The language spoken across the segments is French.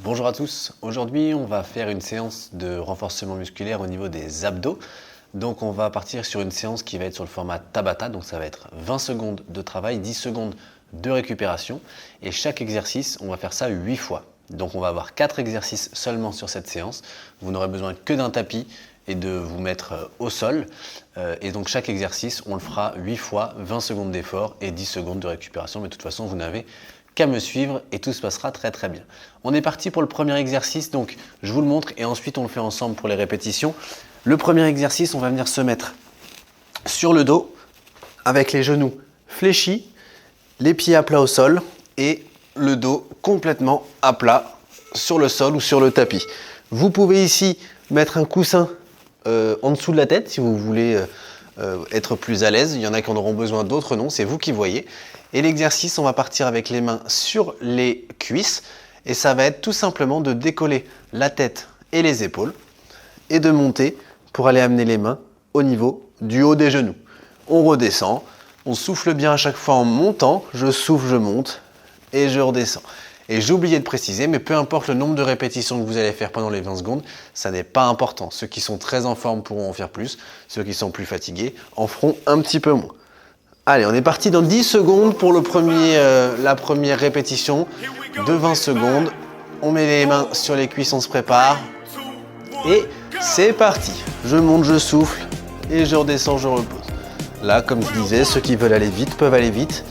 Bonjour à tous, aujourd'hui on va faire une séance de renforcement musculaire au niveau des abdos. Donc on va partir sur une séance qui va être sur le format Tabata, donc ça va être 20 secondes de travail, 10 secondes de récupération. Et chaque exercice, on va faire ça 8 fois. Donc on va avoir 4 exercices seulement sur cette séance. Vous n'aurez besoin que d'un tapis et de vous mettre au sol. Et donc chaque exercice, on le fera 8 fois, 20 secondes d'effort et 10 secondes de récupération. Mais de toute façon, vous n'avez qu'à me suivre et tout se passera très très bien. On est parti pour le premier exercice, donc je vous le montre et ensuite on le fait ensemble pour les répétitions. Le premier exercice, on va venir se mettre sur le dos avec les genoux fléchis, les pieds à plat au sol et le dos complètement à plat sur le sol ou sur le tapis. Vous pouvez ici mettre un coussin en dessous de la tête si vous voulez être plus à l'aise. Il y en a qui en auront besoin, d'autres non, c'est vous qui voyez. Et l'exercice, on va partir avec les mains sur les cuisses et ça va être tout simplement de décoller la tête et les épaules et de monter pour aller amener les mains au niveau du haut des genoux. On redescend, on souffle bien à chaque fois en montant, je souffle, je monte et je redescends. Et j'ai oublié de préciser, mais peu importe le nombre de répétitions que vous allez faire pendant les 20 secondes, ça n'est pas important. Ceux qui sont très en forme pourront en faire plus, ceux qui sont plus fatigués en feront un petit peu moins. Allez, on est parti dans 10 secondes pour la première répétition de 20 secondes. On met les mains sur les cuisses, on se prépare. Et c'est parti. Je monte, je souffle et je redescends, je repose. Là, comme je disais, ceux qui veulent aller vite peuvent aller vite.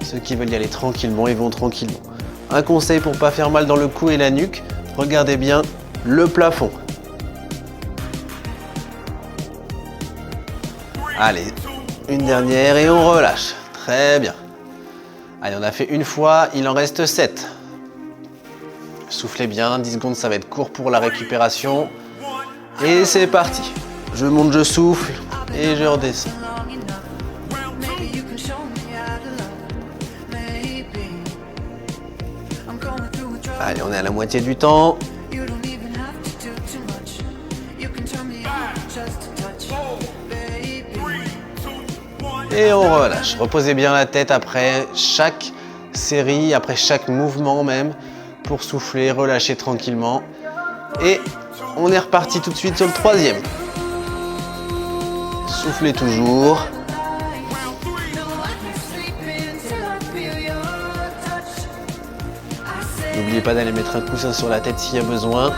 Ceux qui veulent y aller tranquillement, ils vont tranquillement. Un conseil pour ne pas faire mal dans le cou et la nuque, regardez bien le plafond. Allez, une dernière et on relâche. Très bien. Allez, on a fait une fois, il en reste 7. Soufflez bien, 10 secondes, ça va être court pour la récupération. Et c'est parti. Je monte, je souffle et je redescends. Allez, on est à la moitié du temps. Et on relâche. Reposez bien la tête après chaque série, après chaque mouvement même, pour souffler, relâcher tranquillement. Et on est reparti tout de suite sur le troisième. Soufflez toujours. N'oubliez pas d'aller mettre un coussin sur la tête s'il y a besoin.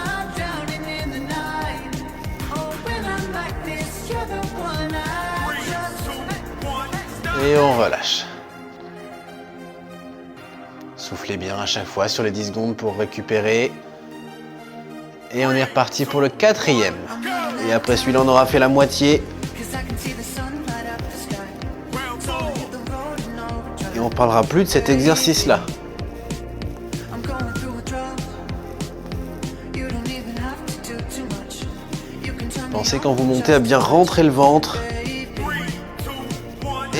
Et on relâche. Soufflez bien à chaque fois sur les 10 secondes pour récupérer. Et on est reparti pour le quatrième. Et après celui-là, on aura fait la moitié. Et on ne parlera plus de cet exercice-là. Pensez quand vous montez à bien rentrer le ventre.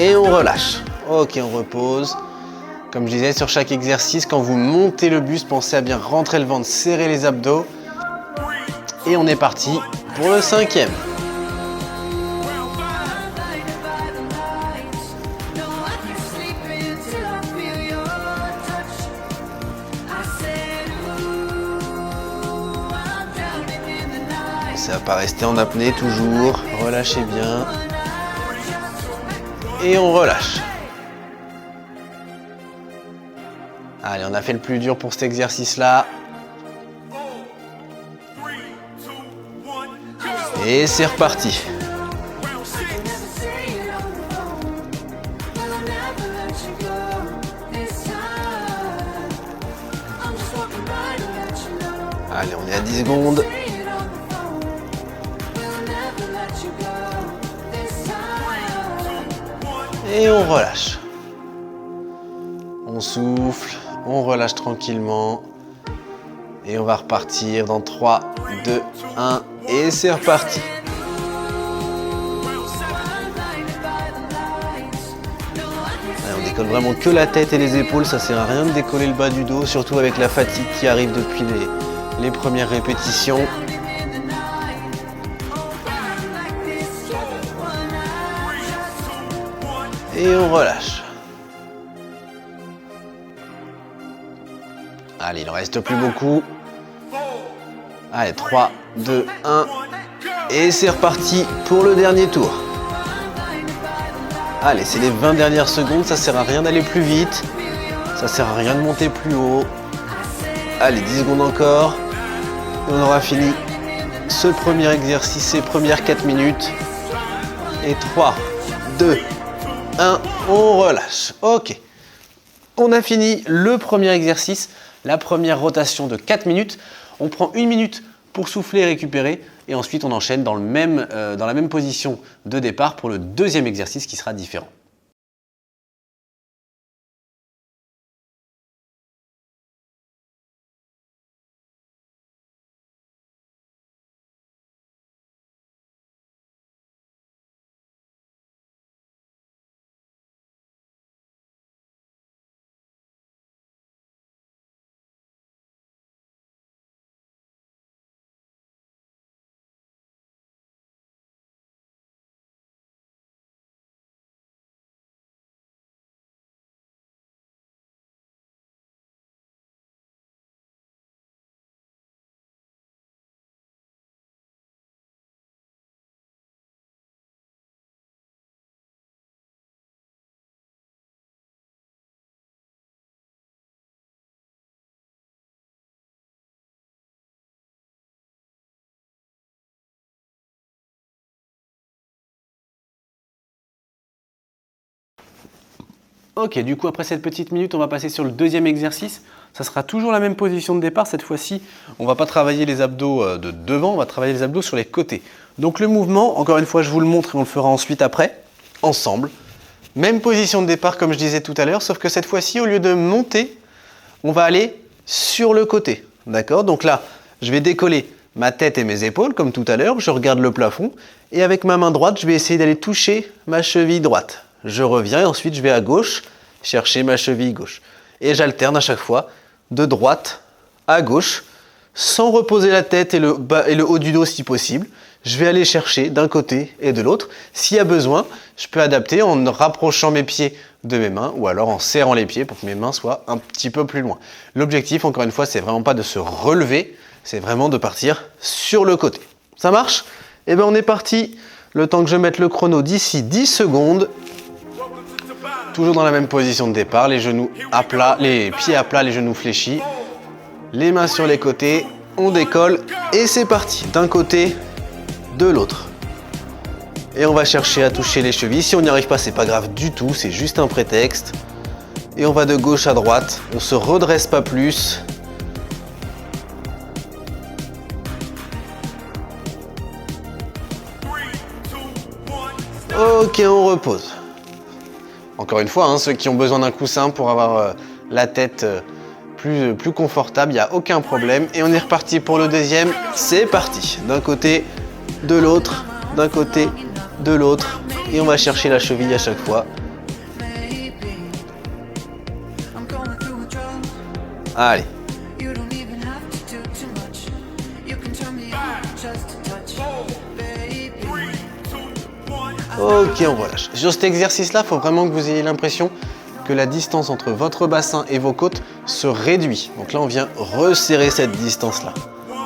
Et on relâche. Ok, on repose. Comme je disais, sur chaque exercice, quand vous montez le buste, pensez à bien rentrer le ventre, serrer les abdos. Et on est parti pour le cinquième. Ça va pas rester en apnée toujours. Relâchez bien. Et on relâche. Allez, on a fait le plus dur pour cet exercice-là. Et c'est reparti. Allez, on est à 10 secondes. Et on relâche. On souffle, on relâche tranquillement. Et on va repartir dans 3, 2, 1. Et c'est reparti. Allez, on décolle vraiment que la tête et les épaules. Ça sert à rien de décoller le bas du dos, surtout avec la fatigue qui arrive depuis les premières répétitions. Et on relâche. Allez, il ne reste plus beaucoup. Allez, 3, 2, 1. Et c'est reparti pour le dernier tour. Allez, c'est les 20 dernières secondes. Ça sert à rien d'aller plus vite. Ça sert à rien de monter plus haut. Allez, 10 secondes encore. Et on aura fini ce premier exercice, ces premières 4 minutes. Et 3, 2, 1, on relâche. Ok. On a fini le premier exercice, la première rotation de 4 minutes. On prend 1 minute pour souffler et récupérer. Et ensuite, on enchaîne dans la même position de départ pour le deuxième exercice qui sera différent. Ok, du coup, après cette petite minute, on va passer sur le deuxième exercice. Ça sera toujours la même position de départ. Cette fois-ci, on ne va pas travailler les abdos de devant, on va travailler les abdos sur les côtés. Donc le mouvement, encore une fois, je vous le montre et on le fera ensuite après, ensemble. Même position de départ comme je disais tout à l'heure, sauf que cette fois-ci, au lieu de monter, on va aller sur le côté. D'accord? Donc là, je vais décoller ma tête et mes épaules, comme tout à l'heure. Je regarde le plafond. Et avec ma main droite, je vais essayer d'aller toucher ma cheville droite. Je reviens et ensuite je vais à gauche chercher ma cheville gauche. Et j'alterne à chaque fois de droite à gauche sans reposer la tête et le haut du dos si possible. Je vais aller chercher d'un côté et de l'autre. S'il y a besoin, je peux adapter en rapprochant mes pieds de mes mains ou alors en serrant les pieds pour que mes mains soient un petit peu plus loin. L'objectif, encore une fois, c'est vraiment pas de se relever, c'est vraiment de partir sur le côté. Ça marche? Eh bien, on est parti. Le temps que je mette le chrono d'ici 10 secondes. Toujours dans la même position de départ, les genoux à plat, les pieds à plat, les genoux fléchis. Les mains sur les côtés, on décolle et c'est parti. D'un côté, de l'autre. Et on va chercher à toucher les chevilles. Si on n'y arrive pas, c'est pas grave du tout, c'est juste un prétexte. Et on va de gauche à droite, on se redresse pas plus. Ok, on repose. Encore une fois, hein, ceux qui ont besoin d'un coussin pour avoir la tête plus confortable, il n'y a aucun problème. Et on est reparti pour le deuxième. C'est parti. D'un côté, de l'autre, d'un côté, de l'autre. Et on va chercher la cheville à chaque fois. Allez. Ok, on relâche. Sur cet exercice-là, il faut vraiment que vous ayez l'impression que la distance entre votre bassin et vos côtes se réduit. Donc là, on vient resserrer cette distance-là.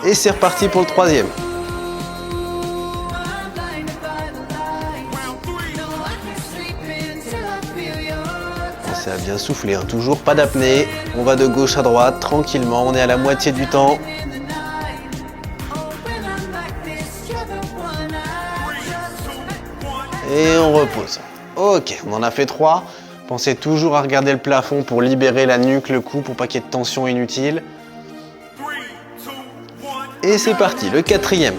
Et c'est reparti pour le troisième. Pensez à bien souffler, hein. Toujours pas d'apnée. On va de gauche à droite, tranquillement. On est à la moitié du temps. Et on repose. Ok, on en a fait 3. Pensez toujours à regarder le plafond pour libérer la nuque, le cou, pour pas qu'il y ait de tension inutile. Et c'est parti, le quatrième.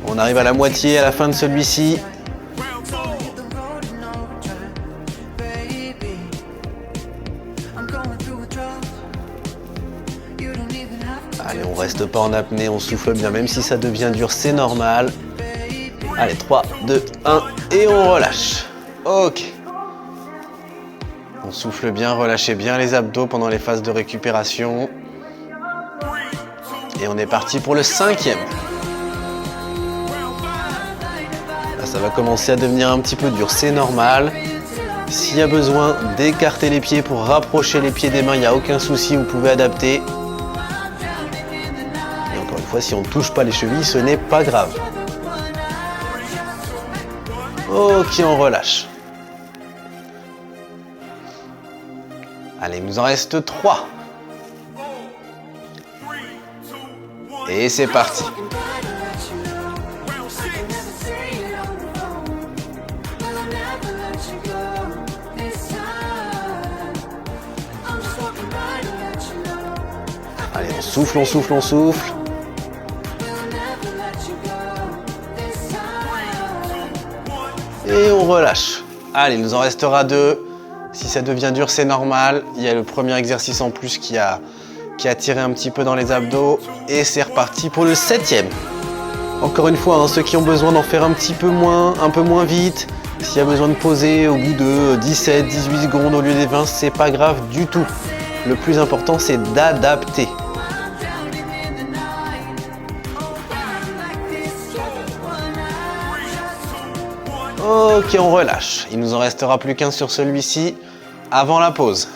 On arrive à la moitié, à la fin de celui-ci. Allez, on reste pas en apnée, on souffle bien, même si ça devient dur, c'est normal. Allez, 3, 2, 1, et on relâche. Ok. On souffle bien, relâchez bien les abdos pendant les phases de récupération. Et on est parti pour le cinquième. Là, ça va commencer à devenir un petit peu dur, c'est normal. S'il y a besoin d'écarter les pieds pour rapprocher les pieds des mains, il n'y a aucun souci, vous pouvez adapter. Et encore une fois, si on ne touche pas les chevilles, ce n'est pas grave. Ok, on relâche. Allez, il nous en reste 3. Et c'est parti. Allez, on souffle, on souffle, on souffle. Et on relâche. Allez, il nous en restera 2. Si ça devient dur, c'est normal. Il y a le premier exercice en plus qui a tiré un petit peu dans les abdos. Et c'est reparti pour le 7e. Encore une fois, hein, ceux qui ont besoin d'en faire un peu moins vite, s'il y a besoin de poser au bout de 17, 18 secondes au lieu des 20, c'est pas grave du tout. Le plus important, c'est d'adapter. Ok, on relâche. Il nous en restera plus qu'un sur celui-ci avant la pause.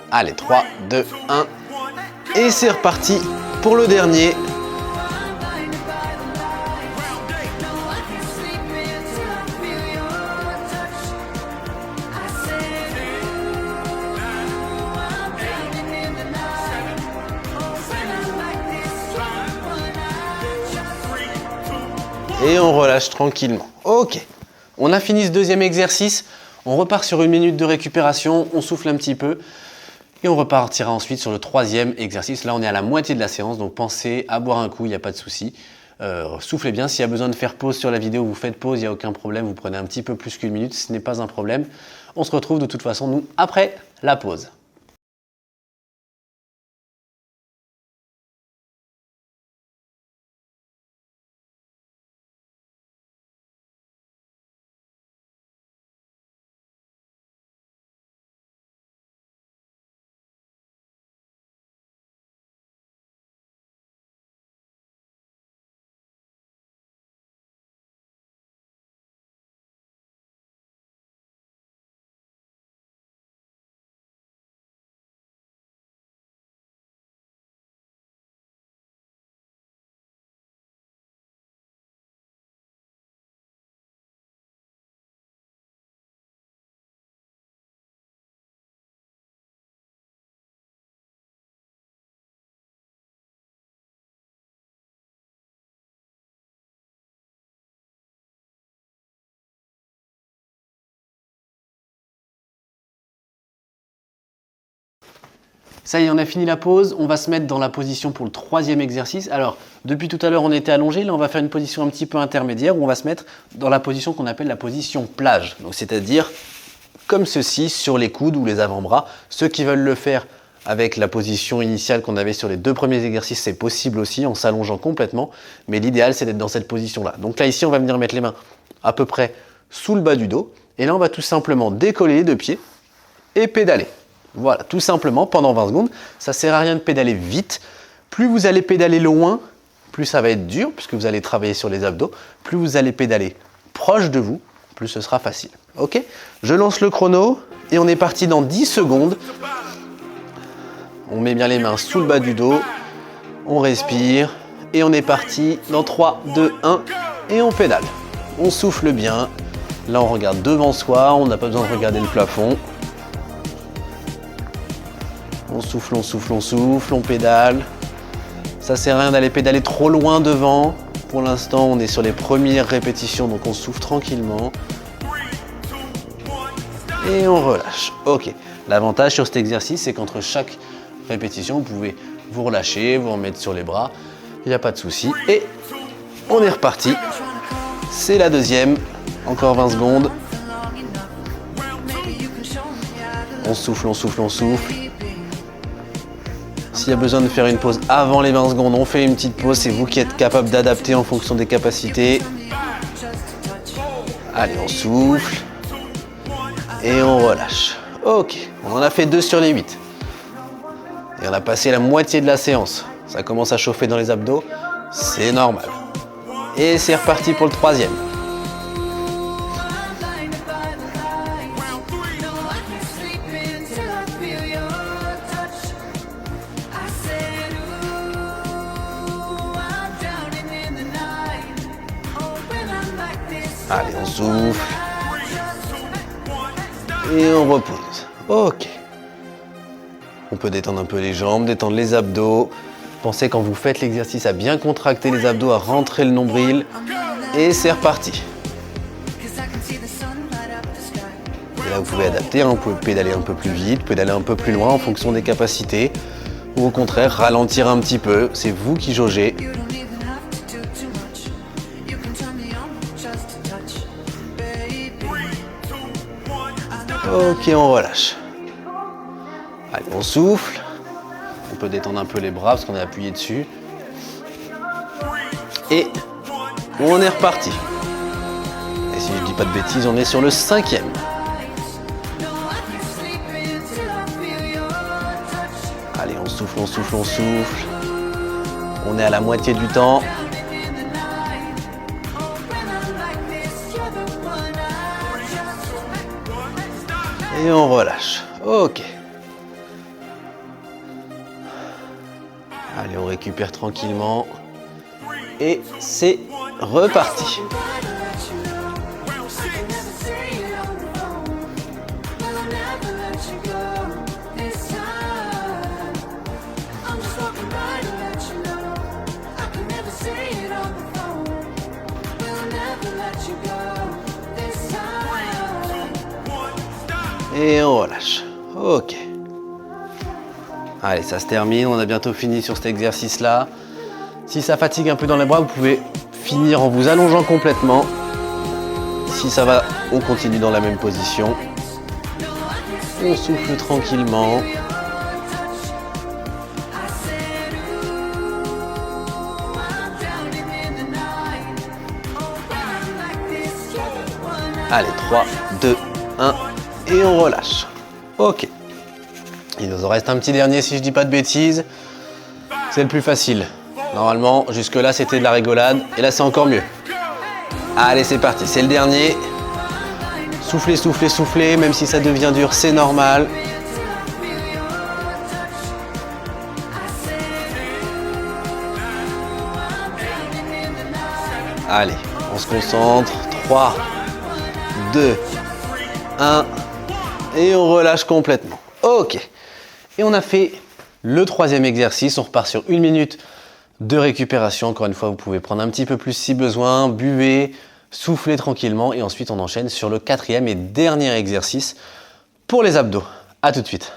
Allez, 3, 2, 1. Et c'est reparti pour le dernier. Et on relâche tranquillement. Ok, on a fini ce deuxième exercice. On repart sur 1 minute de récupération, on souffle un petit peu. Et on repartira ensuite sur le 3e exercice. Là, on est à la moitié de la séance, donc pensez à boire un coup, il n'y a pas de souci. Soufflez bien, s'il y a besoin de faire pause sur la vidéo, vous faites pause, il n'y a aucun problème. Vous prenez un petit peu plus qu'1 minute, ce n'est pas un problème. On se retrouve de toute façon, nous, après la pause. Ça y est, on a fini la pause. On va se mettre dans la position pour le 3e exercice. Alors, depuis tout à l'heure, on était allongé. Là, on va faire une position un petit peu intermédiaire où on va se mettre dans la position qu'on appelle la position plage. Donc, c'est-à-dire comme ceci, sur les coudes ou les avant-bras. Ceux qui veulent le faire avec la position initiale qu'on avait sur les 2 premiers exercices, c'est possible aussi en s'allongeant complètement. Mais l'idéal, c'est d'être dans cette position-là. Donc là, ici, on va venir mettre les mains à peu près sous le bas du dos. Et là, on va tout simplement décoller les 2 pieds et pédaler. Voilà, tout simplement pendant 20 secondes. Ça ne sert à rien de pédaler vite. Plus vous allez pédaler loin, plus ça va être dur, puisque vous allez travailler sur les abdos. Plus vous allez pédaler proche de vous, plus ce sera facile. Ok? Je lance le chrono et on est parti dans 10 secondes. On met bien les mains sous le bas du dos. On respire et on est parti dans 3, 2, 1 et on pédale. On souffle bien. Là, on regarde devant soi. On n'a pas besoin de regarder le plafond. On souffle, on souffle, on souffle, on pédale. Ça sert à rien d'aller pédaler trop loin devant. Pour l'instant, on est sur les premières répétitions, donc on souffle tranquillement. Et on relâche. Ok. L'avantage sur cet exercice, c'est qu'entre chaque répétition, vous pouvez vous relâcher, vous remettre sur les bras. Il n'y a pas de souci. Et on est reparti. C'est la deuxième. Encore 20 secondes. On souffle, on souffle, on souffle. S'il y a besoin de faire une pause avant les 20 secondes, on fait une petite pause. C'est vous qui êtes capable d'adapter en fonction des capacités. Allez, on souffle. Et on relâche. Ok, on en a fait 2 sur les 8. Et on a passé la moitié de la séance. Ça commence à chauffer dans les abdos. C'est normal. Et c'est reparti pour le 3e. Allez, on souffle. Et on repose. Ok. On peut détendre un peu les jambes, détendre les abdos. Pensez quand vous faites l'exercice à bien contracter les abdos, à rentrer le nombril. Et c'est reparti. Et là, vous pouvez adapter, hein. Vous pouvez pédaler un peu plus vite, pédaler un peu plus loin en fonction des capacités. Ou au contraire, ralentir un petit peu. C'est vous qui jaugez. Ok, on relâche. Allez, on souffle. On peut détendre un peu les bras parce qu'on est appuyé dessus. Et on est reparti. Et si je dis pas de bêtises, on est sur le 5e. Allez, on souffle, on souffle, on souffle. On est à la moitié du temps. Et on relâche. Ok. Allez, on récupère tranquillement. Et c'est reparti. Et on relâche. Ok. Allez, ça se termine. On a bientôt fini sur cet exercice-là. Si ça fatigue un peu dans les bras, vous pouvez finir en vous allongeant complètement. Si ça va, on continue dans la même position. On souffle tranquillement. Allez, 3, 2, 1. Et on relâche. Ok. Il nous en reste un petit dernier si je dis pas de bêtises. C'est le plus facile. Normalement, jusque-là, c'était de la rigolade. Et là, c'est encore mieux. Allez, c'est parti. C'est le dernier. Soufflez, soufflez, soufflez. Même si ça devient dur, c'est normal. Allez, on se concentre. 3, 2, 1. Et on relâche complètement. Ok. Et on a fait le 3e exercice. On repart sur 1 minute de récupération. Encore une fois, vous pouvez prendre un petit peu plus si besoin. Buvez, soufflez tranquillement. Et ensuite, on enchaîne sur le 4e et dernier exercice pour les abdos. À tout de suite.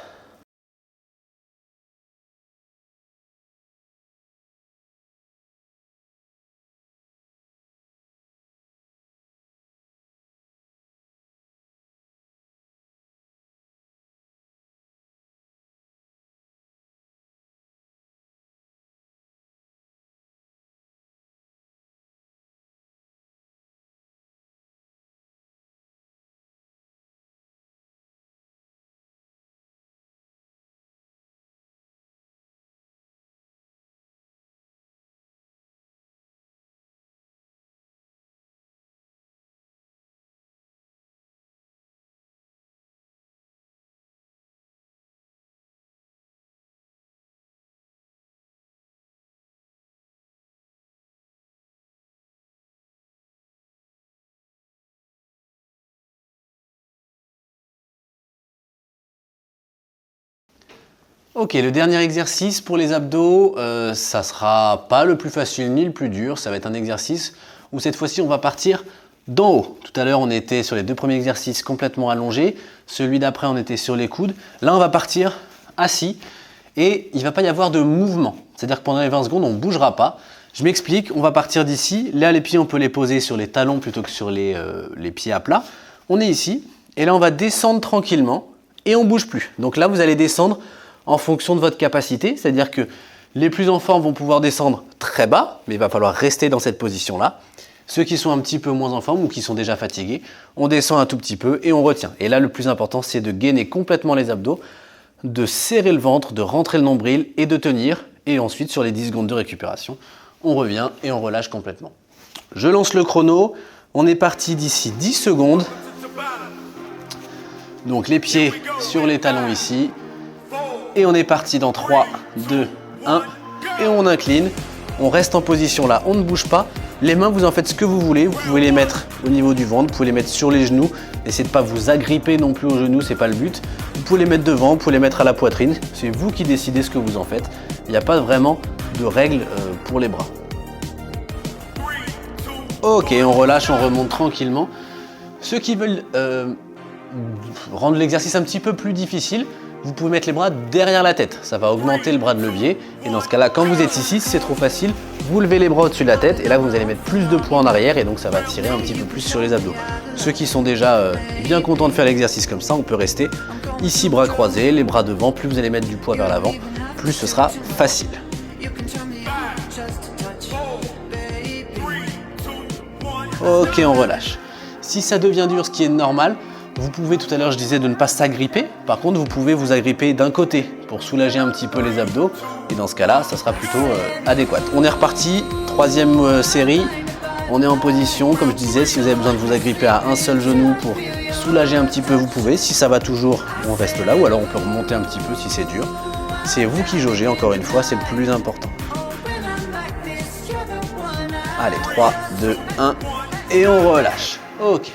Ok, le dernier exercice pour les abdos, ça sera pas le plus facile ni le plus dur. Ça va être un exercice où cette fois-ci, on va partir d'en haut. Tout à l'heure, on était sur les 2 premiers exercices complètement allongés. Celui d'après, on était sur les coudes. Là, on va partir assis et il ne va pas y avoir de mouvement. C'est-à-dire que pendant les 20 secondes, on ne bougera pas. Je m'explique, on va partir d'ici. Là, les pieds, on peut les poser sur les talons plutôt que sur les pieds à plat. On est ici et là, on va descendre tranquillement et on ne bouge plus. Donc là, vous allez descendre en fonction de votre capacité, c'est-à-dire que les plus en forme vont pouvoir descendre très bas, mais il va falloir rester dans cette position-là. Ceux qui sont un petit peu moins en forme ou qui sont déjà fatigués, on descend un tout petit peu et on retient. Et là, le plus important, c'est de gainer complètement les abdos, de serrer le ventre, de rentrer le nombril et de tenir. Et ensuite, sur les 10 secondes de récupération, on revient et on relâche complètement. Je lance le chrono. On est parti d'ici 10 secondes. Donc les pieds sur les talons ici. Et on est parti dans 3, 2, 1. Et on incline. On reste en position là. On ne bouge pas. Les mains, vous en faites ce que vous voulez. Vous pouvez les mettre au niveau du ventre, vous pouvez les mettre sur les genoux. N'essayez de ne pas vous agripper non plus aux genoux, c'est pas le but. Vous pouvez les mettre devant, vous pouvez les mettre à la poitrine. C'est vous qui décidez ce que vous en faites. Il n'y a pas vraiment de règles pour les bras. Ok, on relâche, on remonte tranquillement. Ceux qui veulent rendre l'exercice un petit peu plus difficile, vous pouvez mettre les bras derrière la tête. Ça va augmenter le bras de levier. Et dans ce cas-là, quand vous êtes ici, si c'est trop facile, vous levez les bras au-dessus de la tête. Et là, vous allez mettre plus de poids en arrière. Et donc, ça va tirer un petit peu plus sur les abdos. Ceux qui sont déjà bien contents de faire l'exercice comme ça, on peut rester ici, bras croisés, les bras devant. Plus vous allez mettre du poids vers l'avant, plus ce sera facile. Ok, on relâche. Si ça devient dur, ce qui est normal, vous pouvez, tout à l'heure je disais de ne pas s'agripper. Par contre, vous pouvez vous agripper d'un côté pour soulager un petit peu les abdos. Et dans ce cas-là, ça sera plutôt adéquat. On est reparti, troisième série. On est en position, comme je disais, si vous avez besoin de vous agripper à un seul genou pour soulager un petit peu, vous pouvez. Si ça va toujours, on reste là. Ou alors on peut remonter un petit peu si c'est dur. C'est vous qui jaugez, encore une fois, c'est le plus important. Allez, 3, 2, 1 et on relâche. Ok.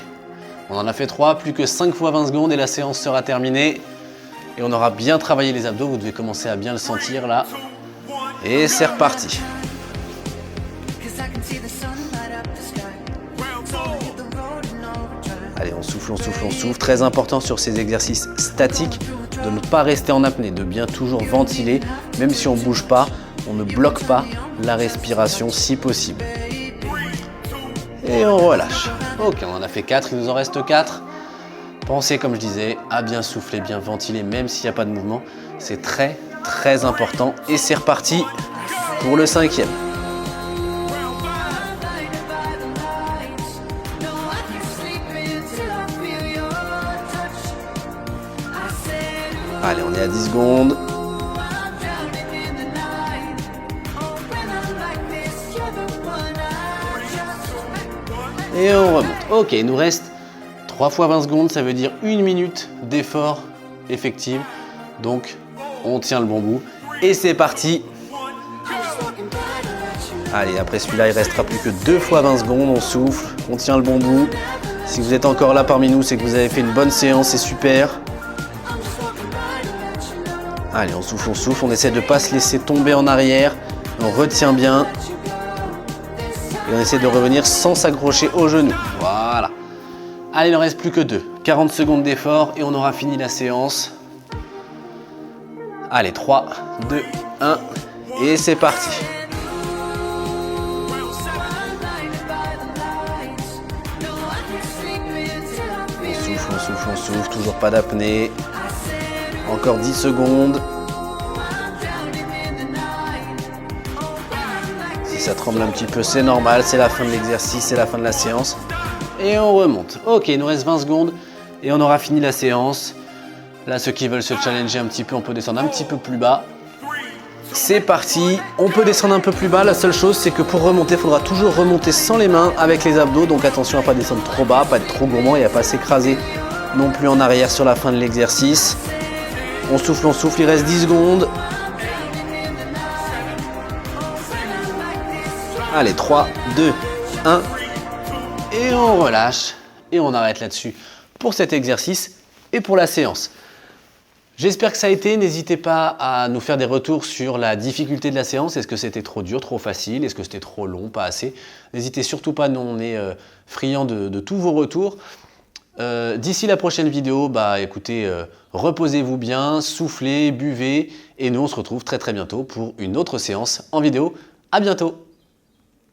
On en a fait 3, plus que 5 fois 20 secondes et la séance sera terminée. Et on aura bien travaillé les abdos, vous devez commencer à bien le sentir là. Et c'est reparti. Allez, on souffle, on souffle, on souffle. Très important sur ces exercices statiques de ne pas rester en apnée, de bien toujours ventiler. Même si on ne bouge pas, on ne bloque pas la respiration si possible. Et on relâche. Ok, on en a fait 4, il nous en reste 4. Pensez, comme je disais, à bien souffler, bien ventiler, même s'il n'y a pas de mouvement. C'est très, très important. Et c'est reparti pour le 5e. Allez, on est à 10 secondes. Et on remonte. Ok, il nous reste 3 fois 20 secondes, ça veut dire 1 minute d'effort effectif. Donc, on tient le bon bout. Et c'est parti. Allez, après celui-là, il restera plus que 2 fois 20 secondes. On souffle, on tient le bon bout. Si vous êtes encore là parmi nous, c'est que vous avez fait une bonne séance, c'est super. Allez, on souffle, on essaie de ne pas se laisser tomber en arrière. On retient bien. Et on essaie de revenir sans s'accrocher aux genoux. Voilà. Allez, il ne reste plus que 2. 40 secondes d'effort et on aura fini la séance. Allez, 3, 2, 1 et c'est parti. On souffle, toujours pas d'apnée. Encore 10 secondes. Si ça tremble un petit peu, c'est normal, c'est la fin de l'exercice, c'est la fin de la séance. Et on remonte. Ok, il nous reste 20 secondes et on aura fini la séance. Là, ceux qui veulent se challenger un petit peu, on peut descendre un petit peu plus bas. C'est parti, on peut descendre un peu plus bas. La seule chose, c'est que pour remonter, il faudra toujours remonter sans les mains avec les abdos. Donc attention à ne pas descendre trop bas, pas être trop gourmand et à ne pas s'écraser non plus en arrière sur la fin de l'exercice. On souffle, il reste 10 secondes. Allez, 3, 2, 1. Et on relâche. Et on arrête là-dessus pour cet exercice et pour la séance. J'espère que ça a été. N'hésitez pas à nous faire des retours sur la difficulté de la séance. Est-ce que c'était trop dur, trop facile? Est-ce que c'était trop long, pas assez? N'hésitez surtout pas, nous on est friands de tous vos retours. D'ici la prochaine vidéo, écoutez, reposez-vous bien, soufflez, buvez et nous on se retrouve très très bientôt pour une autre séance en vidéo. À bientôt!